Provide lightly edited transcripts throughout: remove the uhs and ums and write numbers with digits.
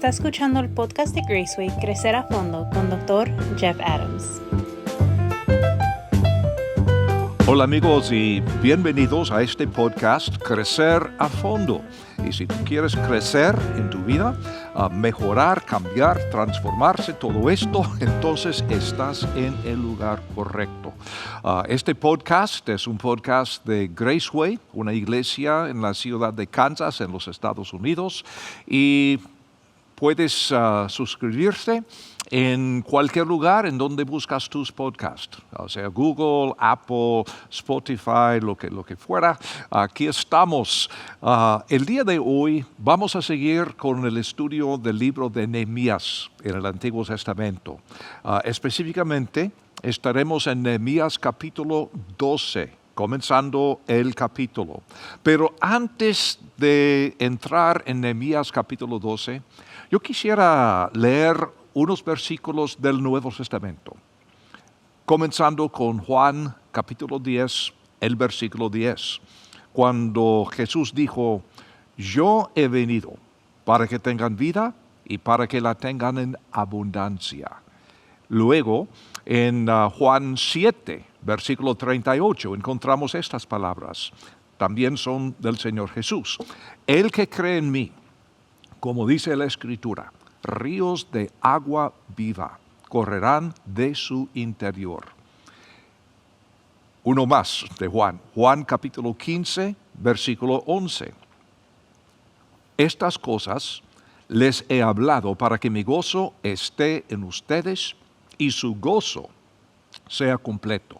Está escuchando el podcast de Graceway Crecer a Fondo con Dr. Jeff Adams. Hola amigos y bienvenidos a este podcast Crecer a Fondo. Y si tú quieres crecer en tu vida, mejorar, cambiar, transformarse, todo esto, entonces estás en el lugar correcto. Este podcast es un podcast de Graceway, una iglesia en la ciudad de Kansas, en los Estados Unidos, y puedes suscribirte en cualquier lugar en donde buscas tus podcasts, o sea, Google, Apple, Spotify, lo que fuera. Aquí estamos. El día de hoy vamos a seguir con el estudio del libro de Nehemías en el Antiguo Testamento. Específicamente, estaremos en Nehemías capítulo 12. Comenzando el capítulo. Pero antes de entrar en Nehemías capítulo 12, yo quisiera leer unos versículos del Nuevo Testamento, comenzando con Juan capítulo 10, el versículo 10, cuando Jesús dijo, yo he venido para que tengan vida y para que la tengan en abundancia. Luego, en Juan 7, versículo 38, encontramos estas palabras. También son del Señor Jesús. El que cree en mí, como dice la Escritura, ríos de agua viva correrán de su interior. Uno más de Juan. Juan capítulo 15, versículo 11. Estas cosas les he hablado para que mi gozo esté en ustedes y su gozo sea completo.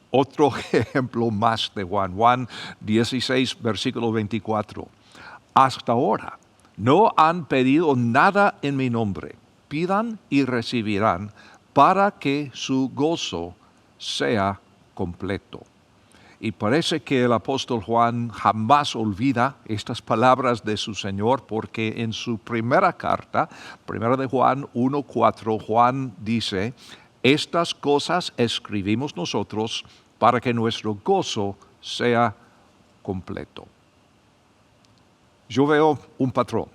Otro ejemplo más de Juan. Juan 16, versículo 24. Hasta ahora no han pedido nada en mi nombre. Pidan y recibirán para que su gozo sea completo. Y parece que el apóstol Juan jamás olvida estas palabras de su Señor, porque en su primera carta, primera de Juan 1:4, Juan dice, estas cosas escribimos nosotros para que nuestro gozo sea completo. Yo veo un patrón,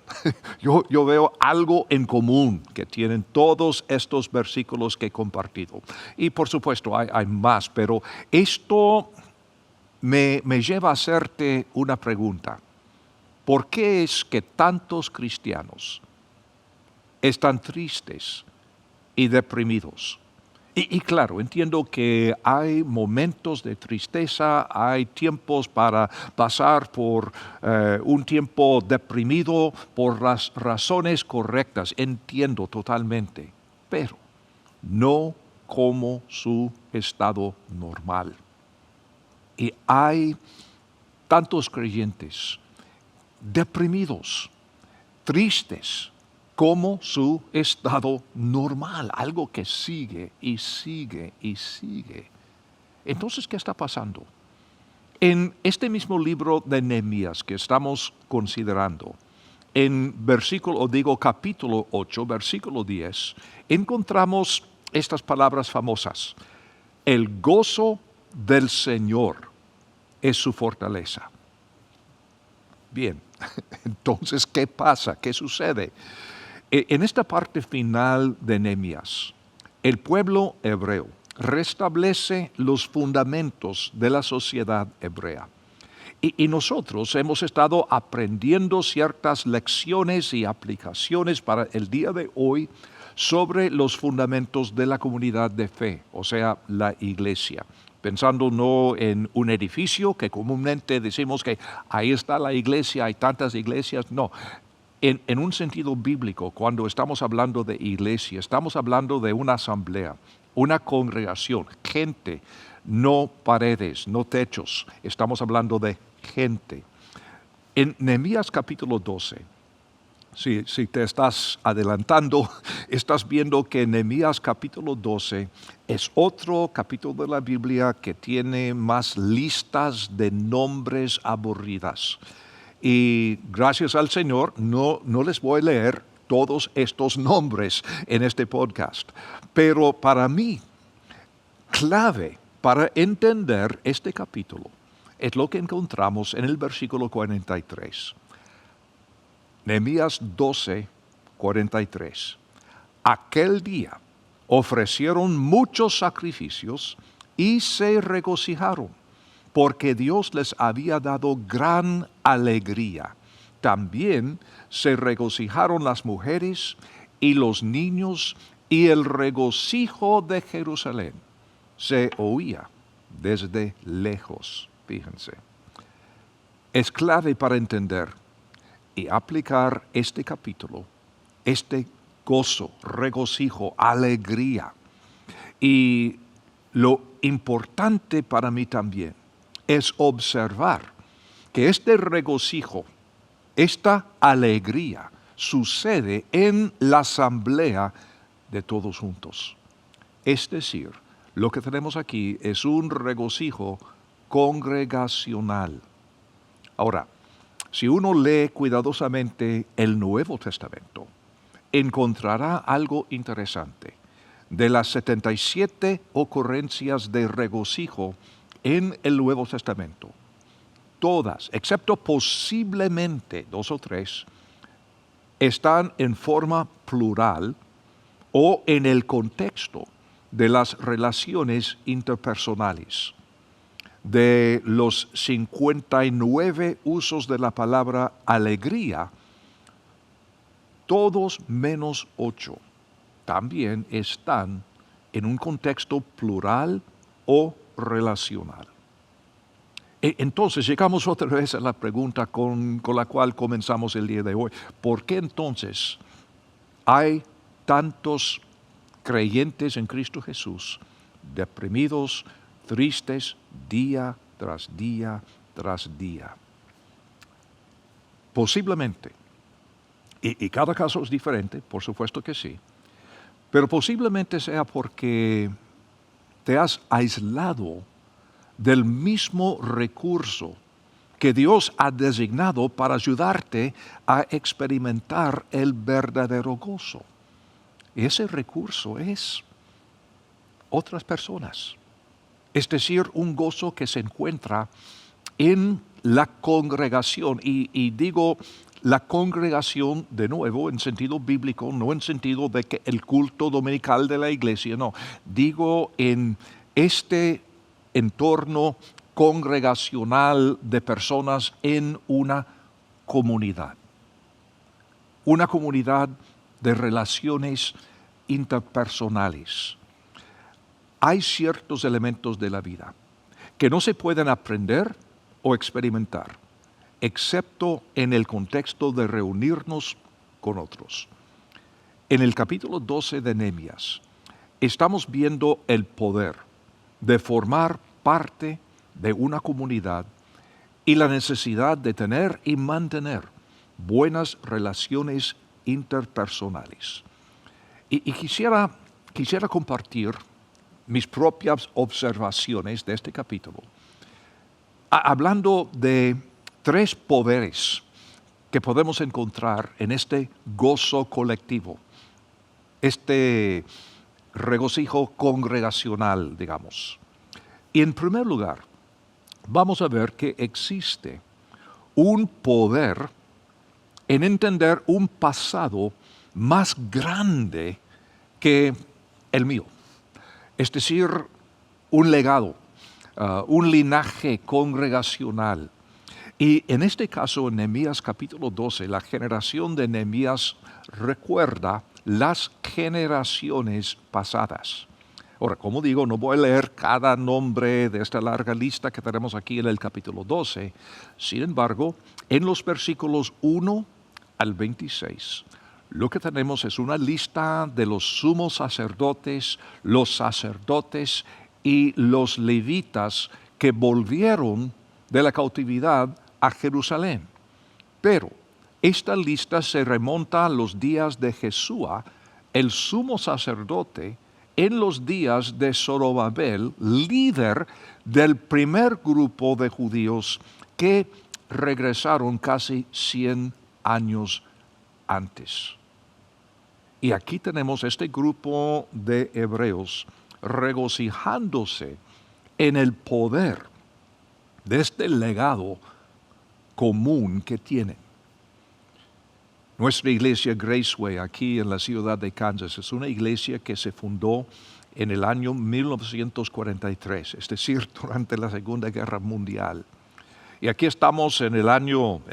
yo veo algo en común que tienen todos estos versículos que he compartido. Y por supuesto hay más, pero esto me lleva a hacerte una pregunta. ¿Por qué es que tantos cristianos están tristes y deprimidos? Y claro, entiendo que hay momentos de tristeza, hay tiempos para pasar por un tiempo deprimido por las razones correctas, entiendo totalmente, pero no como su estado normal. Y hay tantos creyentes deprimidos, tristes, como su estado normal, algo que sigue y sigue y sigue. Entonces, ¿qué está pasando? En este mismo libro de Nehemías que estamos considerando, en capítulo 8, versículo 10, encontramos estas palabras famosas. El gozo del Señor es su fortaleza. Bien, entonces, ¿qué pasa? ¿Qué sucede? En esta parte final de Nehemías, el pueblo hebreo restablece los fundamentos de la sociedad hebrea. Y nosotros hemos estado aprendiendo ciertas lecciones y aplicaciones para el día de hoy sobre los fundamentos de la comunidad de fe, o sea, la iglesia. Pensando no en un edificio que comúnmente decimos que ahí está la iglesia, hay tantas iglesias, no. En un sentido bíblico, cuando estamos hablando de iglesia, estamos hablando de una asamblea, una congregación, gente, no paredes, no techos, estamos hablando de gente. En Nehemías capítulo 12, si te estás adelantando, estás viendo que Nehemías capítulo 12 es otro capítulo de la Biblia que tiene más listas de nombres aburridas. Y gracias al Señor, no les voy a leer todos estos nombres en este podcast. Pero para mí, clave para entender este capítulo es lo que encontramos en el versículo 43. Nehemías 12:43. Aquel día ofrecieron muchos sacrificios y se regocijaron, porque Dios les había dado gran alegría. También se regocijaron las mujeres y los niños, y el regocijo de Jerusalén se oía desde lejos. Fíjense. Es clave para entender y aplicar este capítulo, este gozo, regocijo, alegría. Y lo importante para mí también es observar que este regocijo, esta alegría, sucede en la asamblea de todos juntos. Es decir, lo que tenemos aquí es un regocijo congregacional. Ahora, si uno lee cuidadosamente el Nuevo Testamento, encontrará algo interesante. De las 77 ocurrencias de regocijo en el Nuevo Testamento, todas, excepto posiblemente 2 o 3, están en forma plural o en el contexto de las relaciones interpersonales. De los 59 usos de la palabra alegría, todos menos 8 también están en un contexto plural o relacional. Entonces llegamos otra vez a la pregunta con la cual comenzamos el día de hoy. ¿Por qué entonces hay tantos creyentes en Cristo Jesús deprimidos, tristes, día tras día tras día? Posiblemente, y cada caso es diferente, por supuesto que sí, pero posiblemente sea porque te has aislado del mismo recurso que Dios ha designado para ayudarte a experimentar el verdadero gozo. Ese recurso es otras personas. Es decir, un gozo que se encuentra en la congregación. Y digo la congregación de nuevo en sentido bíblico, no en sentido de que el culto dominical de la iglesia, no. Digo en este entorno congregacional de personas en una comunidad. Una comunidad de relaciones interpersonales. Hay ciertos elementos de la vida que no se pueden aprender o experimentar, excepto en el contexto de reunirnos con otros. En el capítulo 12 de Nehemías estamos viendo el poder de formar parte de una comunidad y la necesidad de tener y mantener buenas relaciones interpersonales. Y quisiera compartir mis propias observaciones de este capítulo, hablando de 3 poderes que podemos encontrar en este gozo colectivo, este regocijo congregacional, digamos. Y en primer lugar, vamos a ver que existe un poder en entender un pasado más grande que el mío. Es decir, un legado, un linaje congregacional. Y en este caso, en Nehemías capítulo 12, la generación de Nehemías recuerda las generaciones pasadas. Ahora, como digo, no voy a leer cada nombre de esta larga lista que tenemos aquí en el capítulo 12. Sin embargo, en los versículos 1 al 26, lo que tenemos es una lista de los sumos sacerdotes, los sacerdotes y los levitas que volvieron de la cautividad a Jerusalén. Pero esta lista se remonta a los días de Jesúa, el sumo sacerdote, en los días de Zorobabel, líder del primer grupo de judíos que regresaron casi 100 años antes. Y aquí tenemos este grupo de hebreos regocijándose en el poder de este legado común que tienen. Nuestra iglesia Graceway aquí en la ciudad de Kansas es una iglesia que se fundó en el año 1943, es decir, durante la Segunda Guerra Mundial. Y aquí estamos en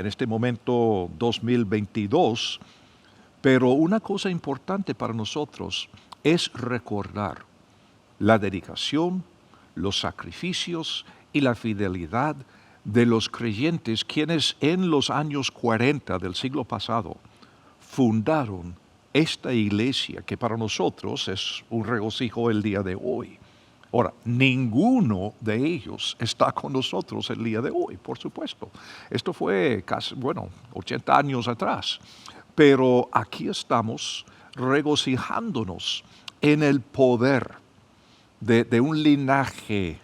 este momento 2022, pero una cosa importante para nosotros es recordar la dedicación, los sacrificios y la fidelidad de los creyentes quienes en los años 40 del siglo pasado fundaron esta iglesia que para nosotros es un regocijo el día de hoy. Ahora, ninguno de ellos está con nosotros el día de hoy, por supuesto. Esto fue casi, 80 años atrás. Pero aquí estamos regocijándonos en el poder de un linaje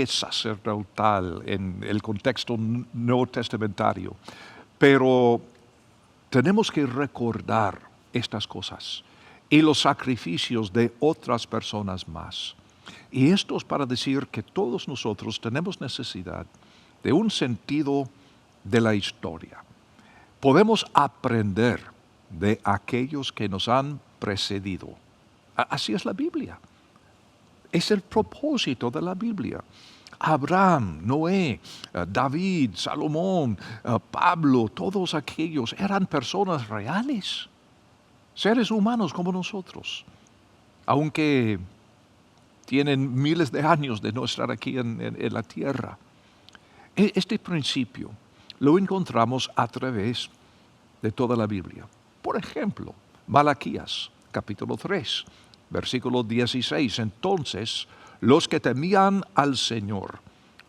sacerdotal en el contexto neotestamentario. Pero tenemos que recordar estas cosas y los sacrificios de otras personas más. Y esto es para decir que todos nosotros tenemos necesidad de un sentido de la historia. Podemos aprender de aquellos que nos han precedido. Así es la Biblia. Es el propósito de la Biblia. Abraham, Noé, David, Salomón, Pablo, todos aquellos eran personas reales, seres humanos como nosotros, aunque tienen miles de años de no estar aquí en la tierra. Este principio lo encontramos a través de toda la Biblia. Por ejemplo, Malaquías, capítulo 3, versículo 16. Entonces, los que temían al Señor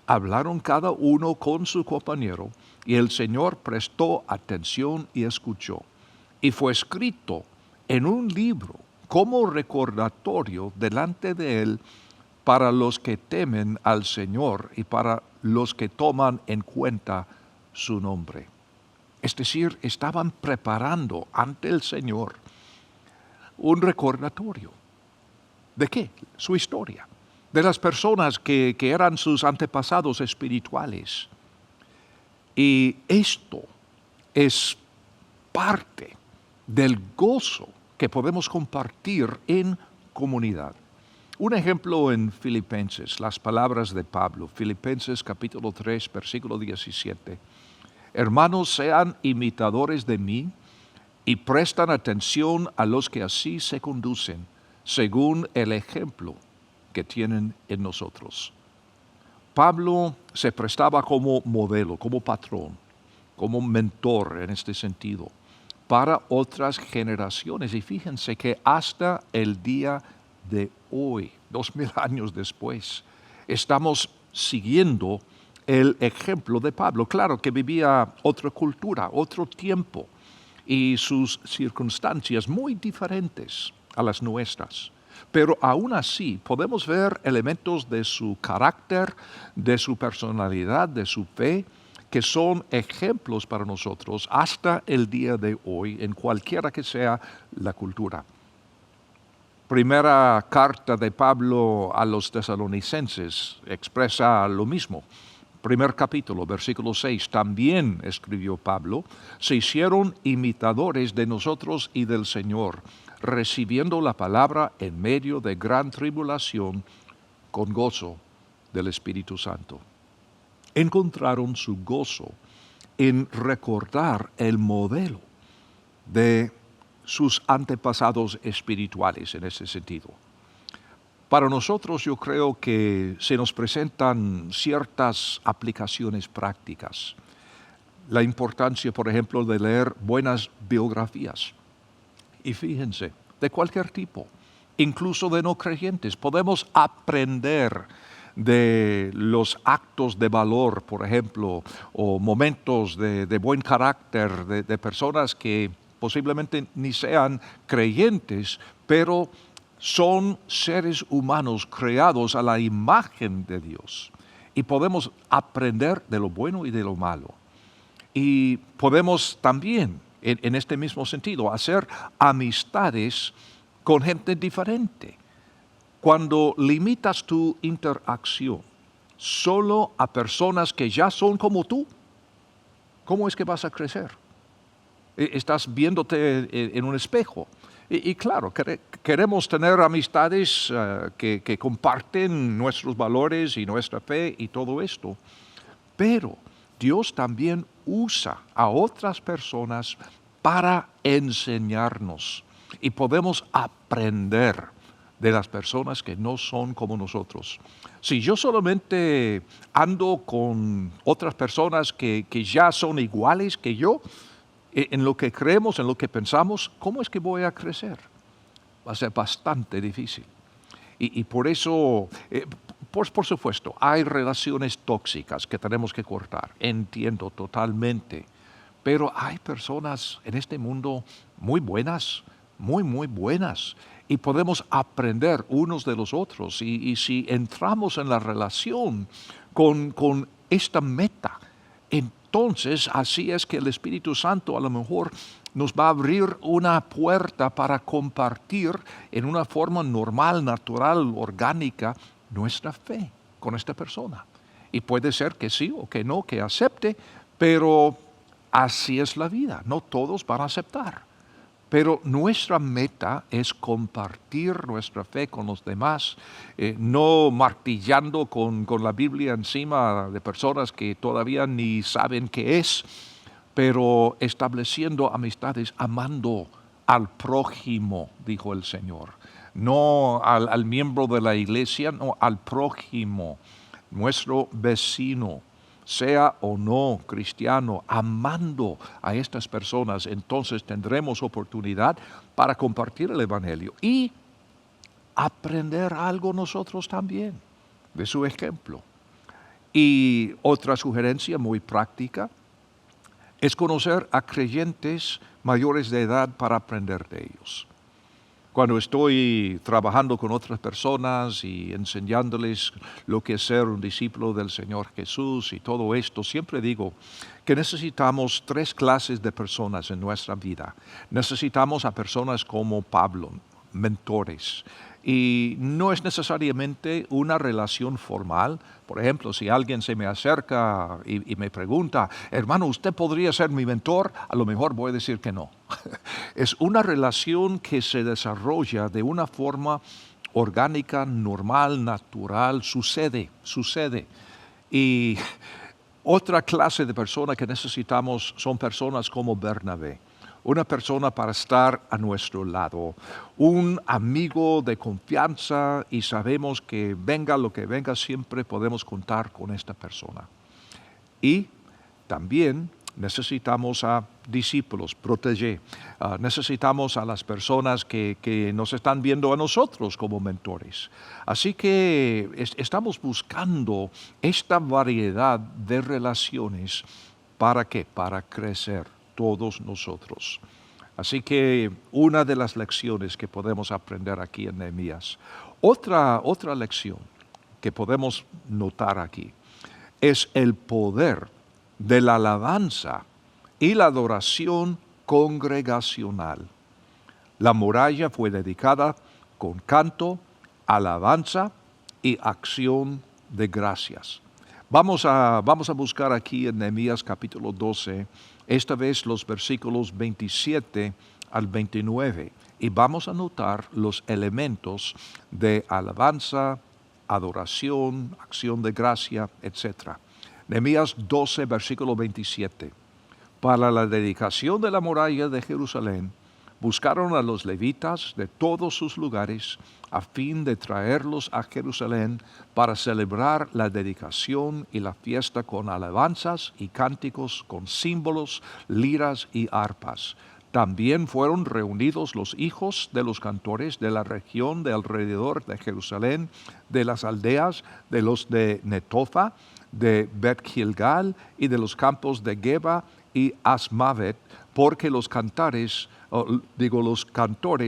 hablaron cada uno con su compañero, y el Señor prestó atención y escuchó. Y fue escrito en un libro como recordatorio delante de él para los que temen al Señor y para los que toman en cuenta su nombre. Es decir, estaban preparando ante el Señor un recordatorio. ¿De qué? Su historia. De las personas que eran sus antepasados espirituales. Y esto es parte del gozo que podemos compartir en comunidad. Un ejemplo en Filipenses, las palabras de Pablo, Filipenses capítulo 3, versículo 17. Hermanos, sean imitadores de mí y prestan atención a los que así se conducen, según el ejemplo que tienen en nosotros. Pablo se prestaba como modelo, como patrón, como mentor en este sentido, para otras generaciones. Y fíjense que hasta el día de hoy, 2000 años después, estamos siguiendo el ejemplo de Pablo. Claro que vivía otra cultura, otro tiempo y sus circunstancias muy diferentes a las nuestras. Pero aún así podemos ver elementos de su carácter, de su personalidad, de su fe, que son ejemplos para nosotros hasta el día de hoy, en cualquiera que sea la cultura. Primera carta de Pablo a los tesalonicenses expresa lo mismo. Primer capítulo, versículo 6, también escribió Pablo, se hicieron imitadores de nosotros y del Señor, recibiendo la palabra en medio de gran tribulación con gozo del Espíritu Santo. Encontraron su gozo en recordar el modelo de sus antepasados espirituales en ese sentido. Para nosotros yo creo que se nos presentan ciertas aplicaciones prácticas. La importancia, por ejemplo, de leer buenas biografías. Y fíjense, de cualquier tipo, incluso de no creyentes, podemos aprender de los actos de valor, por ejemplo, o momentos de buen carácter de personas que posiblemente ni sean creyentes, pero son seres humanos creados a la imagen de Dios. Y podemos aprender de lo bueno y de lo malo. Y podemos también, en este mismo sentido, hacer amistades con gente diferente. Cuando limitas tu interacción solo a personas que ya son como tú, ¿cómo es que vas a crecer? Estás viéndote en un espejo. Y claro, queremos tener amistades que comparten nuestros valores y nuestra fe y todo esto. Pero Dios también usa a otras personas para enseñarnos. Y podemos aprender de las personas que no son como nosotros. Si yo solamente ando con otras personas que ya son iguales que yo, en lo que creemos, en lo que pensamos, ¿cómo es que voy a crecer? Va a ser bastante difícil. Y por eso, por supuesto, hay relaciones tóxicas que tenemos que cortar. Entiendo totalmente. Pero hay personas en este mundo muy buenas, muy buenas. Y podemos aprender unos de los otros. Y si entramos en la relación con esta meta, entonces así es que el Espíritu Santo a lo mejor nos va a abrir una puerta para compartir en una forma normal, natural, orgánica, nuestra fe con esta persona. Y puede ser que sí o que no, que acepte, pero así es la vida. No todos van a aceptar. Pero nuestra meta es compartir nuestra fe con los demás, no martillando con la Biblia encima de personas que todavía ni saben qué es, pero estableciendo amistades, amando al prójimo, dijo el Señor. No al miembro de la iglesia, no, al prójimo, nuestro vecino, sea o no cristiano, amando a estas personas, entonces tendremos oportunidad para compartir el Evangelio y aprender algo nosotros también de su ejemplo. Y otra sugerencia muy práctica es conocer a creyentes mayores de edad para aprender de ellos. Cuando estoy trabajando con otras personas y enseñándoles lo que es ser un discípulo del Señor Jesús y todo esto, siempre digo que necesitamos 3 clases de personas en nuestra vida. Necesitamos a personas como Pablo, mentores. Y no es necesariamente una relación formal. Por ejemplo, si alguien se me acerca y me pregunta, hermano, ¿usted podría ser mi mentor? A lo mejor voy a decir que no. Es una relación que se desarrolla de una forma orgánica, normal, natural, sucede. Y otra clase de persona que necesitamos son personas como Bernabé. Una persona para estar a nuestro lado, un amigo de confianza y sabemos que venga lo que venga, siempre podemos contar con esta persona. Y también necesitamos a discípulos, protégés. Necesitamos a las personas que nos están viendo a nosotros como mentores. Así que estamos buscando esta variedad de relaciones. ¿Para qué? Para crecer todos nosotros. Así que una de las lecciones que podemos aprender aquí en Nehemías. Otra lección que podemos notar aquí es el poder de la alabanza y la adoración congregacional. La muralla fue dedicada con canto, alabanza y acción de gracias. Vamos a buscar aquí en Nehemías capítulo 12, esta vez los versículos 27 al 29, y vamos a notar los elementos de alabanza, adoración, acción de gracia, etc. Nehemías 12, versículo 27. Para la dedicación de la muralla de Jerusalén, buscaron a los levitas de todos sus lugares a fin de traerlos a Jerusalén para celebrar la dedicación y la fiesta con alabanzas y cánticos, con símbolos, liras y arpas. También fueron reunidos los hijos de los cantores de la región de alrededor de Jerusalén, de las aldeas de los de Netofa, de Bet-Gilgal y de los campos de Geba y Asmavet, porque los cantores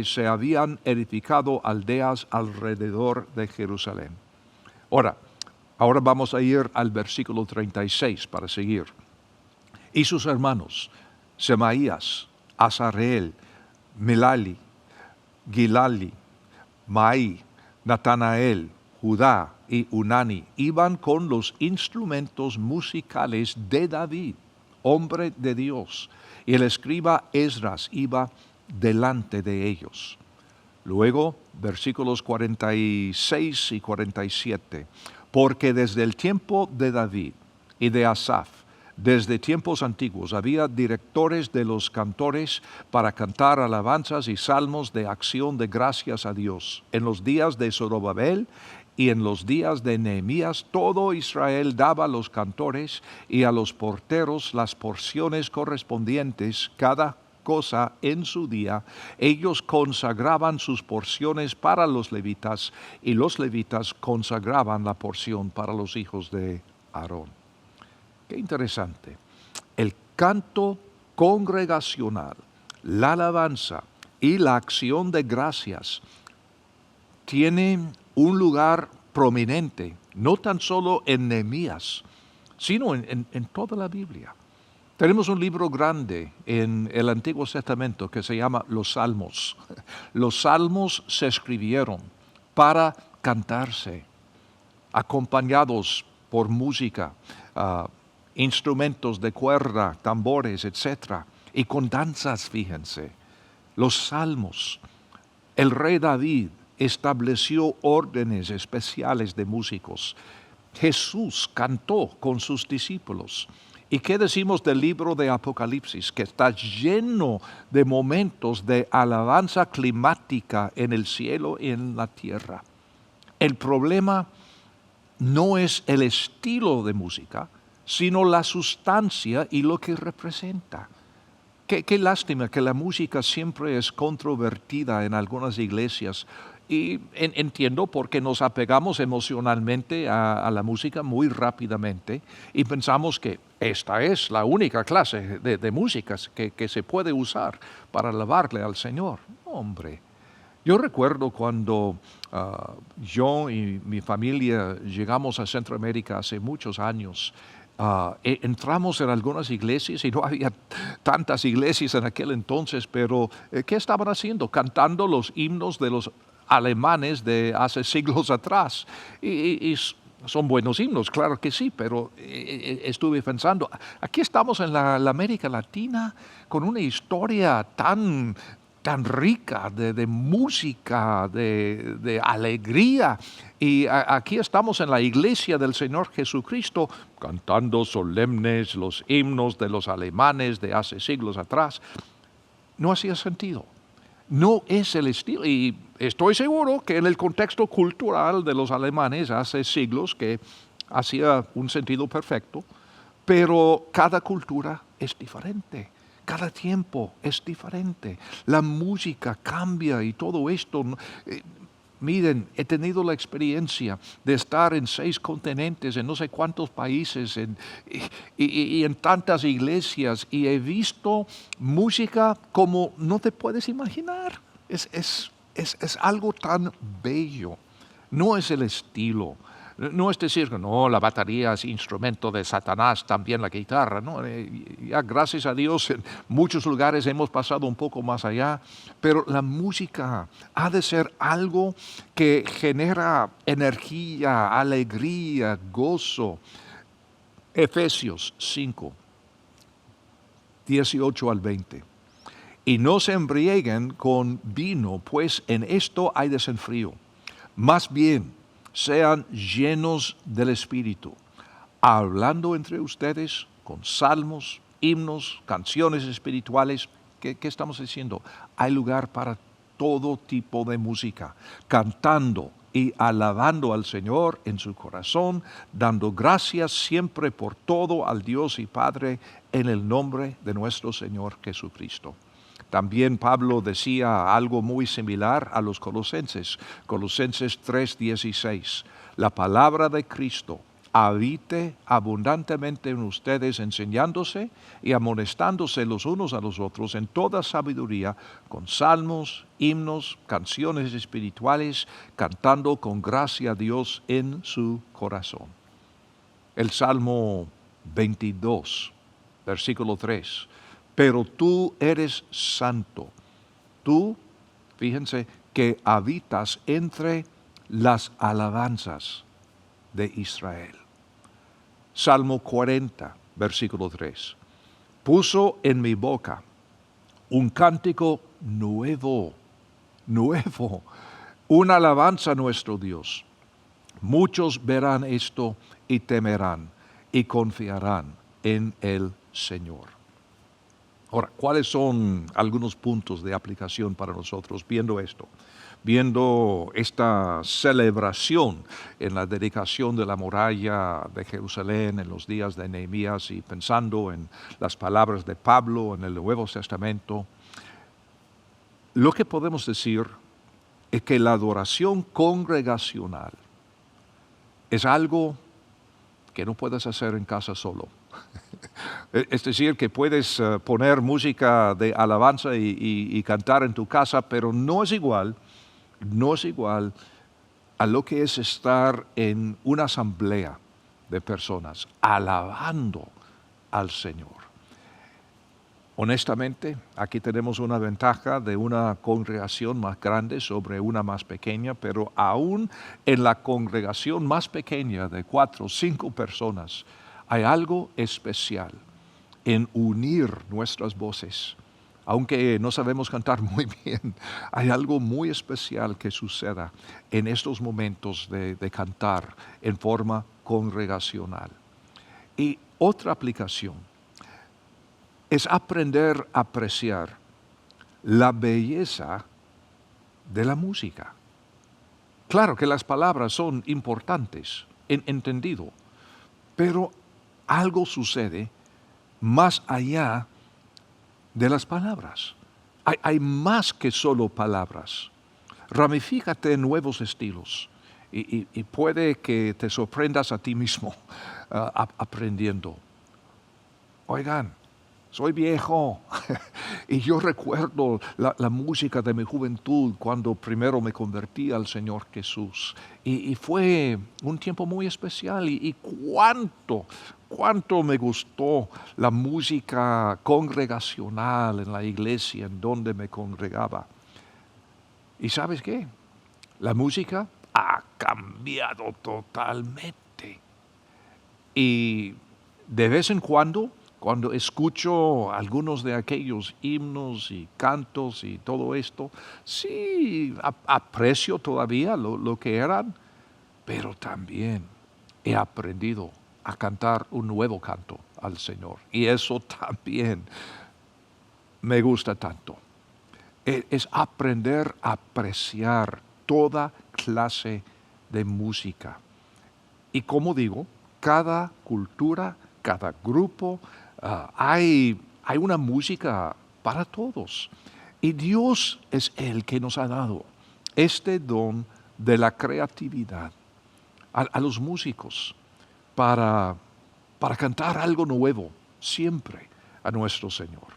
se habían edificado aldeas alrededor de Jerusalén. Ahora vamos a ir al versículo 36 para seguir. Y sus hermanos, Semaías, Azareel, Melali, Gilali, Maí, Natanael, Judá y Unani iban con los instrumentos musicales de David hombre de Dios, y el escriba Esdras iba delante de ellos. Luego, versículos 46 y 47, porque desde el tiempo de David y de Asaf, desde tiempos antiguos, había directores de los cantores para cantar alabanzas y salmos de acción de gracias a Dios. En los días de Zorobabel y en los días de Nehemías, todo Israel daba a los cantores y a los porteros las porciones correspondientes, cada cosa en su día. Ellos consagraban sus porciones para los levitas y los levitas consagraban la porción para los hijos de Aarón. Qué interesante. El canto congregacional, la alabanza y la acción de gracias tienen un lugar prominente, no tan solo en Nehemías, sino en toda la Biblia. Tenemos un libro grande en el Antiguo Testamento que se llama Los Salmos. Los Salmos se escribieron para cantarse, acompañados por música, instrumentos de cuerda, tambores, etc. Y con danzas, fíjense. Los salmos. El rey David estableció órdenes especiales de músicos. Jesús cantó con sus discípulos. ¿Y qué decimos del libro de Apocalipsis? Que está lleno de momentos de alabanza climática en el cielo y en la tierra. El problema no es el estilo de música, sino la sustancia y lo que representa. Qué lástima que la música siempre es controvertida en algunas iglesias. Y entiendo porque nos apegamos emocionalmente a la música muy rápidamente y pensamos que esta es la única clase de música que se puede usar para alabarle al Señor. Hombre, yo recuerdo cuando yo y mi familia llegamos a Centroamérica hace muchos años. Entramos en algunas iglesias y no había tantas iglesias en aquel entonces, pero ¿qué estaban haciendo? Cantando los himnos de los alemanes de hace siglos atrás. Y son buenos himnos, claro que sí, pero estuve pensando, aquí estamos en la América Latina con una historia tan rica de música, de alegría. Y aquí estamos en la iglesia del Señor Jesucristo cantando solemnes los himnos de los alemanes de hace siglos atrás. No hacía sentido. No es el estilo. Y estoy seguro que en el contexto cultural de los alemanes hace siglos que hacía un sentido perfecto, pero cada cultura es diferente. Cada tiempo es diferente. La música cambia y todo esto. Miren, he tenido la experiencia de estar en 6 continentes, en no sé cuántos países, y en tantas iglesias, y he visto música como no te puedes imaginar. Es algo tan bello. No es el estilo. No es decir que no, la batería es instrumento de Satanás, también la guitarra. ¿No? Ya gracias a Dios en muchos lugares hemos pasado un poco más allá, pero la música ha de ser algo que genera energía, alegría, gozo. Efesios 5, 18 al 20. Y no se embriaguen con vino, pues en esto hay desenfrío. Más bien, sean llenos del Espíritu, hablando entre ustedes con salmos, himnos, canciones espirituales. ¿Qué estamos diciendo? Hay lugar para todo tipo de música, cantando y alabando al Señor en su corazón, dando gracias siempre por todo al Dios y Padre en el nombre de nuestro Señor Jesucristo. También Pablo decía algo muy similar a los colosenses, Colosenses 3:16. La palabra de Cristo habite abundantemente en ustedes, enseñándose y amonestándose los unos a los otros en toda sabiduría, con salmos, himnos, canciones espirituales, cantando con gracia a Dios en su corazón. El Salmo 22, versículo 3. Pero tú eres santo, tú, fíjense, que habitas entre las alabanzas de Israel. Salmo 40, versículo 3. puso en mi boca un cántico nuevo, una alabanza a nuestro Dios. Muchos verán esto y temerán y confiarán en el Señor. Ahora, ¿cuáles son algunos puntos de aplicación para nosotros viendo esto? Viendo esta celebración en la dedicación de la muralla de Jerusalén en los días de Nehemías y pensando en las palabras de Pablo en el Nuevo Testamento, lo que podemos decir es que la adoración congregacional es algo que no puedes hacer en casa solo. Es decir, que puedes poner música de alabanza y cantar en tu casa, pero no es igual a lo que es estar en una asamblea de personas alabando al Señor. Honestamente, aquí tenemos una ventaja de una congregación más grande sobre una más pequeña, pero aún en la congregación más pequeña de 4 o 5 personas, hay algo especial en unir nuestras voces. Aunque no sabemos cantar muy bien, hay algo muy especial que suceda en estos momentos de cantar en forma congregacional. Y otra aplicación es aprender a apreciar la belleza de la música. Claro que las palabras son importantes, entendido, pero algo sucede más allá de las palabras. Hay más que solo palabras. Ramifícate en nuevos estilos y puede que te sorprendas a ti mismo aprendiendo. Oigan, soy viejo y yo recuerdo la música de mi juventud cuando primero me convertí al Señor Jesús. Y fue un tiempo muy especial y cuánto me gustó la música congregacional en la iglesia en donde me congregaba. ¿Y sabes qué? La música ha cambiado totalmente. Y de vez en cuando escucho algunos de aquellos himnos y cantos y todo esto, sí aprecio todavía lo que eran, pero también he aprendido a cantar un nuevo canto al Señor. Y eso también me gusta tanto. Es aprender a apreciar toda clase de música. Y como digo, cada cultura, cada grupo, hay una música para todos. Y Dios es el que nos ha dado este don de la creatividad a los músicos para cantar algo nuevo siempre a nuestro Señor.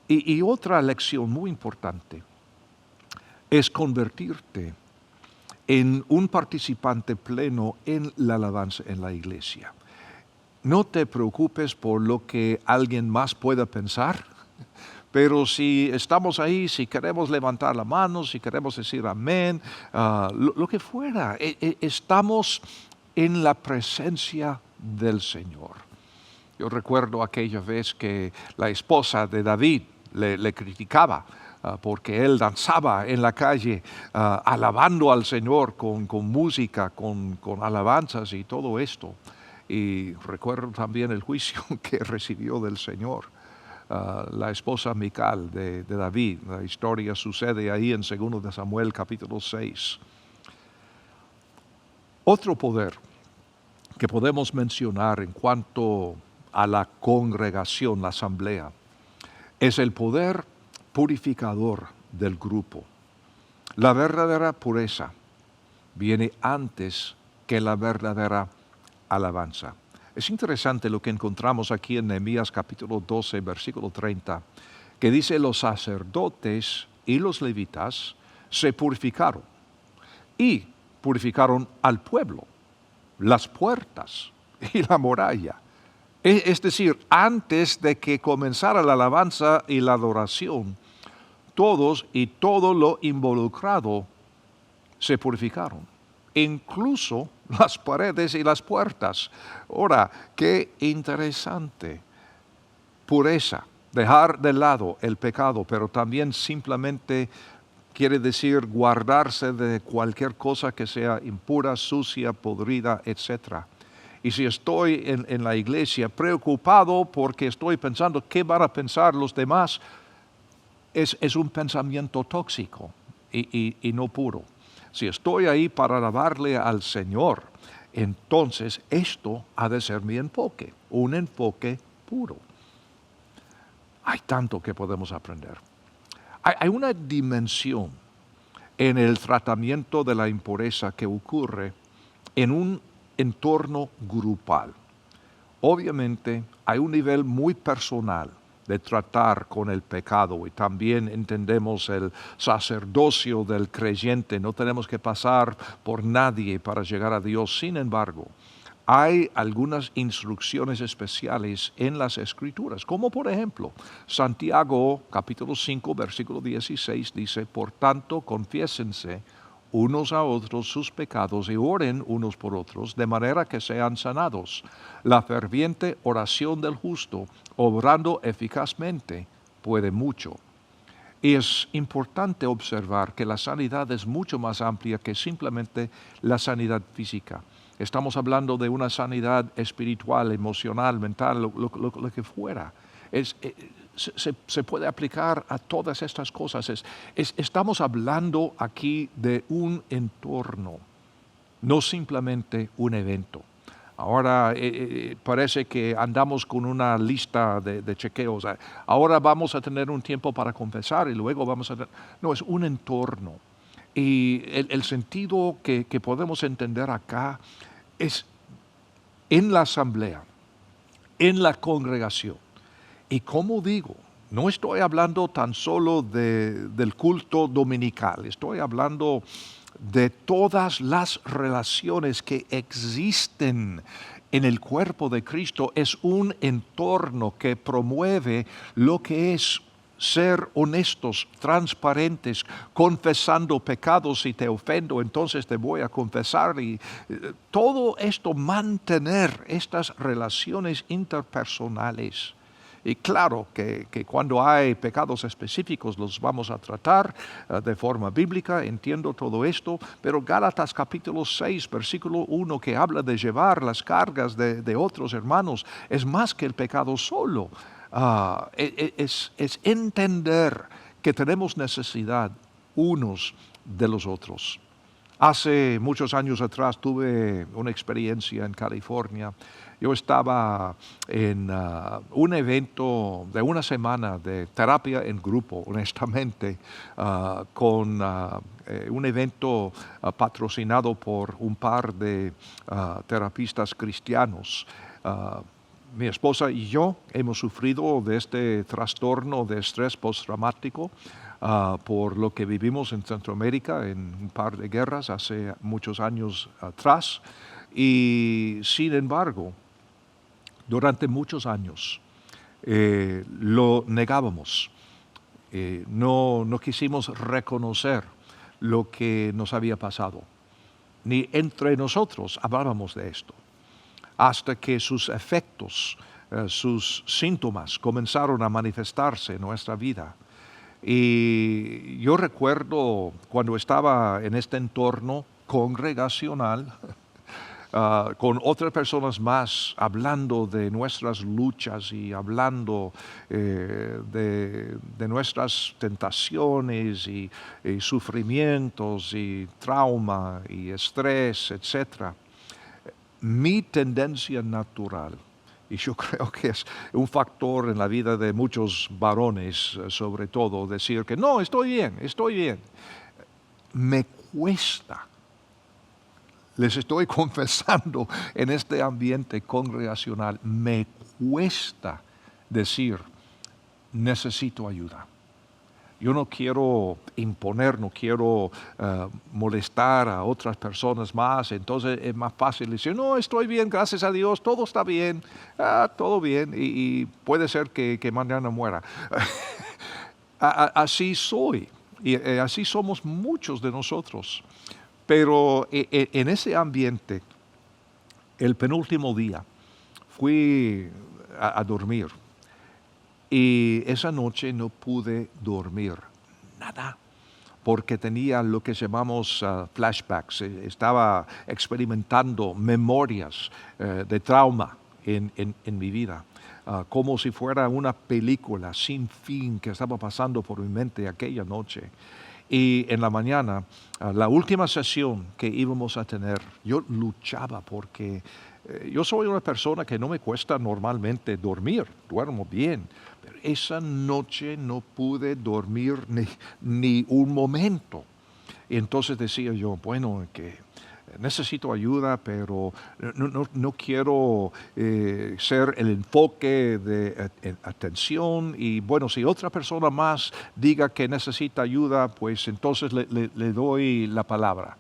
Y otra lección muy importante es convertirte en un participante pleno en la alabanza en la iglesia. No te preocupes por lo que alguien más pueda pensar, pero si estamos ahí, si queremos levantar la mano, si queremos decir amén, lo que fuera, estamos en la presencia del Señor. Yo recuerdo aquella vez que la esposa de David le criticaba porque él danzaba en la calle alabando al Señor con música, con alabanzas y todo esto. Y recuerdo también el juicio que recibió del Señor. La esposa Mical de David, la historia sucede ahí en 2 de Samuel capítulo 6. Otro poder que podemos mencionar en cuanto a la congregación, la asamblea, es el poder purificador del grupo. La verdadera pureza viene antes que la verdadera alabanza. Es interesante lo que encontramos aquí en Nehemías capítulo 12, versículo 30, que dice: los sacerdotes y los levitas se purificaron y purificaron al pueblo, las puertas y la muralla. Es decir, antes de que comenzara la alabanza y la adoración, todos y todo lo involucrado se purificaron, incluso las paredes y las puertas. Ahora, qué interesante. pureza, dejar de lado el pecado, pero también simplemente quiere decir guardarse de cualquier cosa que sea impura, sucia, podrida, etc. Y si estoy en la iglesia preocupado porque estoy pensando qué van a pensar los demás, es un pensamiento tóxico y no puro. Si estoy ahí para alabarle al Señor, entonces esto ha de ser mi enfoque, un enfoque puro. Hay tanto que podemos aprender. Hay una dimensión en el tratamiento de la impureza que ocurre en un entorno grupal. Obviamente hay un nivel muy personal de tratar con el pecado y también entendemos el sacerdocio del creyente. No tenemos que pasar por nadie para llegar a Dios. Sin embargo, hay algunas instrucciones especiales en las Escrituras, como por ejemplo, Santiago capítulo 5, versículo 16 dice, por tanto, confiésense unos a otros sus pecados y oren unos por otros, de manera que sean sanados. La ferviente oración del justo, obrando eficazmente, puede mucho. Y es importante observar que la sanidad es mucho más amplia que simplemente la sanidad física. Estamos hablando de una sanidad espiritual, emocional, mental, lo que fuera. Se puede aplicar a todas estas cosas. Estamos hablando aquí de un entorno, no simplemente un evento. Ahora parece que andamos con una lista de chequeos. Ahora vamos a tener un tiempo para confesar y luego vamos a... No, es un entorno. Y el sentido que podemos entender acá es en la asamblea, en la congregación. Y como digo, no estoy hablando tan solo del culto dominical, estoy hablando de todas las relaciones que existen en el cuerpo de Cristo. Es un entorno que promueve lo que es ser honestos, transparentes, confesando pecados. Si te ofendo, entonces te voy a confesar. Y todo esto, mantener estas relaciones interpersonales. Y claro que cuando hay pecados específicos los vamos a tratar de forma bíblica, entiendo todo esto, pero Gálatas capítulo 6, versículo 1, que habla de llevar las cargas de otros hermanos, es más que el pecado solo. Es entender que tenemos necesidad unos de los otros. Hace muchos años atrás tuve una experiencia en California. Yo estaba en un evento de una semana de terapia en grupo, honestamente, con un evento patrocinado por un par de terapistas cristianos. Mi esposa y yo hemos sufrido de este trastorno de estrés postraumático por lo que vivimos en Centroamérica en un par de guerras hace muchos años atrás. Y sin embargo, durante muchos años lo negábamos. No quisimos reconocer lo que nos había pasado. Ni entre nosotros hablábamos de esto. Hasta que sus efectos, sus síntomas comenzaron a manifestarse en nuestra vida. Y yo recuerdo cuando estaba en este entorno congregacional, con otras personas más, hablando de nuestras luchas y hablando de nuestras tentaciones y sufrimientos y trauma y estrés, etc. Mi tendencia natural, y yo creo que es un factor en la vida de muchos varones, sobre todo, decir que no, estoy bien. Me cuesta, les estoy confesando en este ambiente congregacional, me cuesta decir, necesito ayuda. Yo no quiero imponer, no quiero molestar a otras personas más, entonces es más fácil decir, no, estoy bien, gracias a Dios, todo está bien, todo bien, y puede ser que mañana muera. Así soy, y así somos muchos de nosotros. Pero en ese ambiente, el penúltimo día, fui a dormir Y esa noche no pude dormir, nada, porque tenía lo que llamamos flashbacks. Estaba experimentando memorias de trauma en mi vida, como si fuera una película sin fin que estaba pasando por mi mente aquella noche. Y en la mañana, la última sesión que íbamos a tener, yo luchaba porque yo soy una persona que no me cuesta normalmente dormir, duermo bien, pero esa noche no pude dormir ni un momento. Y entonces decía yo, bueno, que necesito ayuda, pero no quiero ser el enfoque de atención. Y bueno, si otra persona más diga que necesita ayuda, pues entonces le doy la palabra.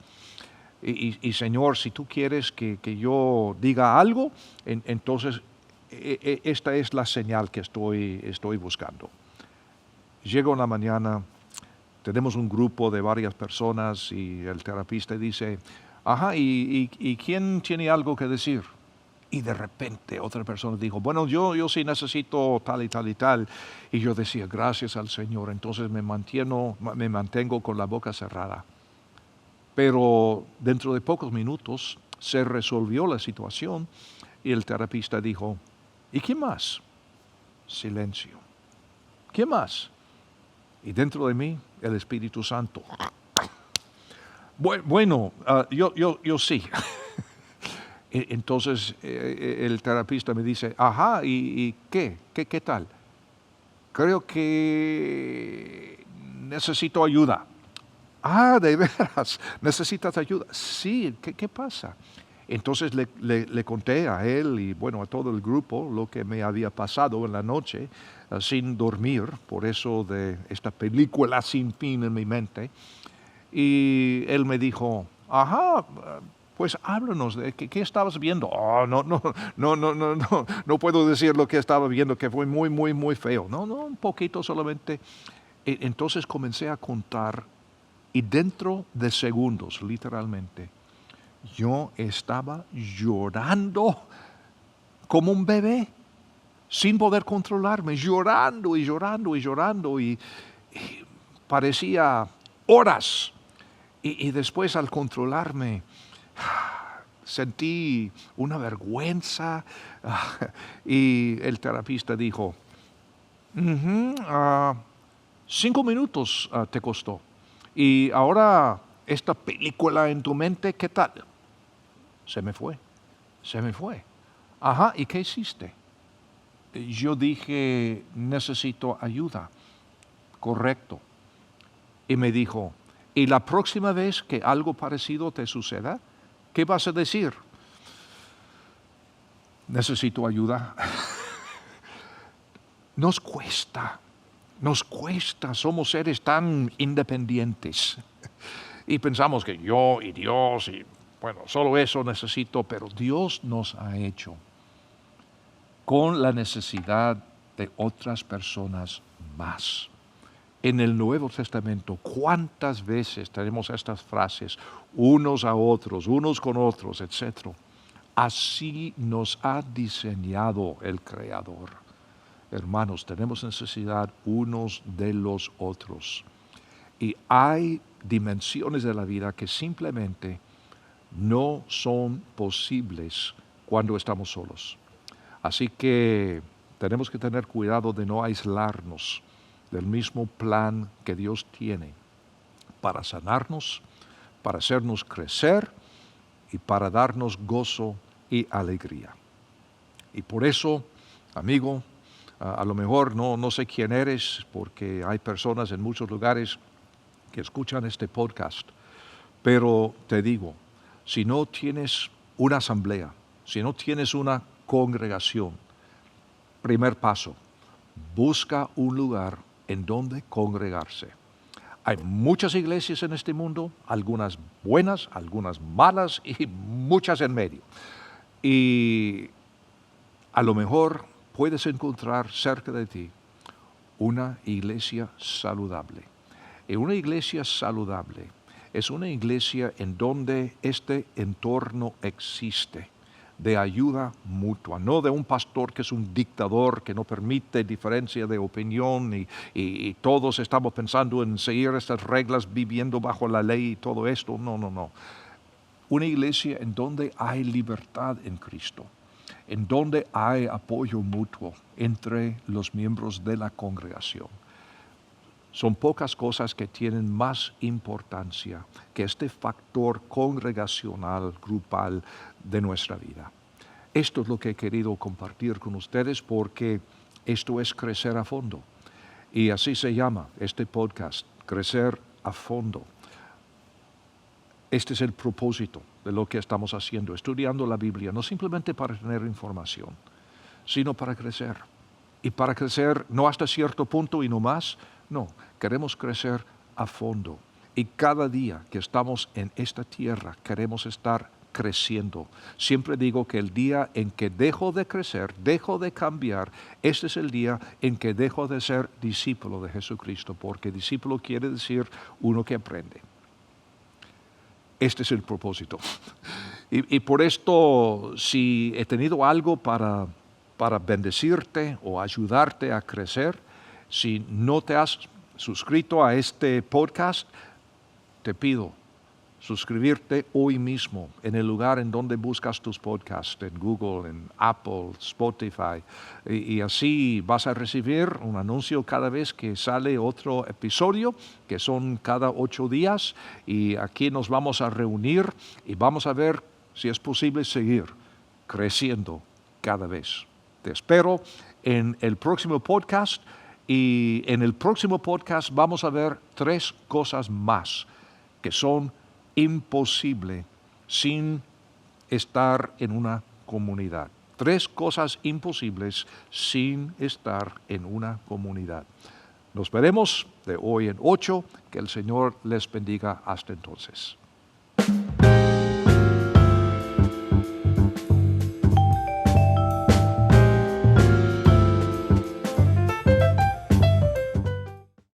Y Señor, si tú quieres que yo diga algo, entonces esta es la señal que estoy buscando. Llego en la mañana, tenemos un grupo de varias personas y el terapista dice, ajá, ¿y quién tiene algo que decir? Y de repente otra persona dijo, bueno, yo sí necesito tal y tal y tal. Y yo decía, gracias al Señor, entonces me mantengo con la boca cerrada. Pero dentro de pocos minutos se resolvió la situación y el terapista dijo, ¿y quién más? Silencio. ¿Quién más? Y dentro de mí, el Espíritu Santo. Bueno, yo sí. Entonces el terapista me dice, ajá, ¿y qué? ¿Qué tal? Creo que necesito ayuda. Ah, de veras, necesitas ayuda. Sí, ¿qué pasa? Entonces le conté a él y bueno, a todo el grupo lo que me había pasado en la noche sin dormir, por eso de esta película sin fin en mi mente. Y él me dijo, ajá, pues háblanos de qué estabas viendo. Oh, no puedo decir lo que estaba viendo, que fue muy feo. No, un poquito solamente. Entonces comencé a contar y dentro de segundos, literalmente, yo estaba llorando como un bebé, sin poder controlarme, llorando y parecía horas. Y después al controlarme, sentí una vergüenza y el terapista dijo, 5 minutos te costó. Y ahora esta película en tu mente, ¿qué tal? Se me fue. Ajá, ¿y qué hiciste? Yo dije, necesito ayuda. Correcto. Y me dijo, ¿y la próxima vez que algo parecido te suceda, qué vas a decir? Necesito ayuda. Nos cuesta, somos seres tan independientes. Y pensamos que yo y Dios, y bueno, solo eso necesito, pero Dios nos ha hecho con la necesidad de otras personas más. En el Nuevo Testamento, ¿cuántas veces tenemos estas frases, unos a otros, unos con otros, etcétera? Así nos ha diseñado el Creador. Hermanos, tenemos necesidad unos de los otros. Y hay dimensiones de la vida que simplemente no son posibles cuando estamos solos. Así que tenemos que tener cuidado de no aislarnos del mismo plan que Dios tiene para sanarnos, para hacernos crecer y para darnos gozo y alegría. Y por eso, amigo, a lo mejor no sé quién eres, porque hay personas en muchos lugares que escuchan este podcast, pero te digo, si no tienes una asamblea, si no tienes una congregación, primer paso, busca un lugar en donde congregarse. Hay muchas iglesias en este mundo, algunas buenas, algunas malas y muchas en medio. Y a lo mejor puedes encontrar cerca de ti una iglesia saludable. Y una iglesia saludable es una iglesia en donde este entorno existe, de ayuda mutua, no de un pastor que es un dictador, que no permite diferencia de opinión y todos estamos pensando en seguir estas reglas, viviendo bajo la ley y todo esto. No, no, no. Una iglesia en donde hay libertad en Cristo, en donde hay apoyo mutuo entre los miembros de la congregación. Son pocas cosas que tienen más importancia que este factor congregacional, grupal de nuestra vida. Esto es lo que he querido compartir con ustedes porque esto es crecer a fondo. Y así se llama este podcast, Crecer a Fondo. Este es el propósito de lo que estamos haciendo, estudiando la Biblia, no simplemente para tener información, sino para crecer. Y para crecer no hasta cierto punto y no más, no, queremos crecer a fondo. Y cada día que estamos en esta tierra queremos estar creciendo. Siempre digo que el día en que dejo de crecer, dejo de cambiar, este es el día en que dejo de ser discípulo de Jesucristo, porque discípulo quiere decir uno que aprende. Este es el propósito. Y por esto, si he tenido algo para bendecirte o ayudarte a crecer, si no te has suscrito a este podcast, te pido suscribirte hoy mismo en el lugar en donde buscas tus podcasts, en Google, en Apple, Spotify, y así vas a recibir un anuncio cada vez que sale otro episodio, que son cada 8 días, y aquí nos vamos a reunir y vamos a ver si es posible seguir creciendo cada vez. Te espero en el próximo podcast, y en el próximo podcast vamos a ver 3 cosas más que son imposible sin estar en una comunidad. 3 cosas imposibles sin estar en una comunidad. Nos veremos de hoy en 8. Que el Señor les bendiga hasta entonces.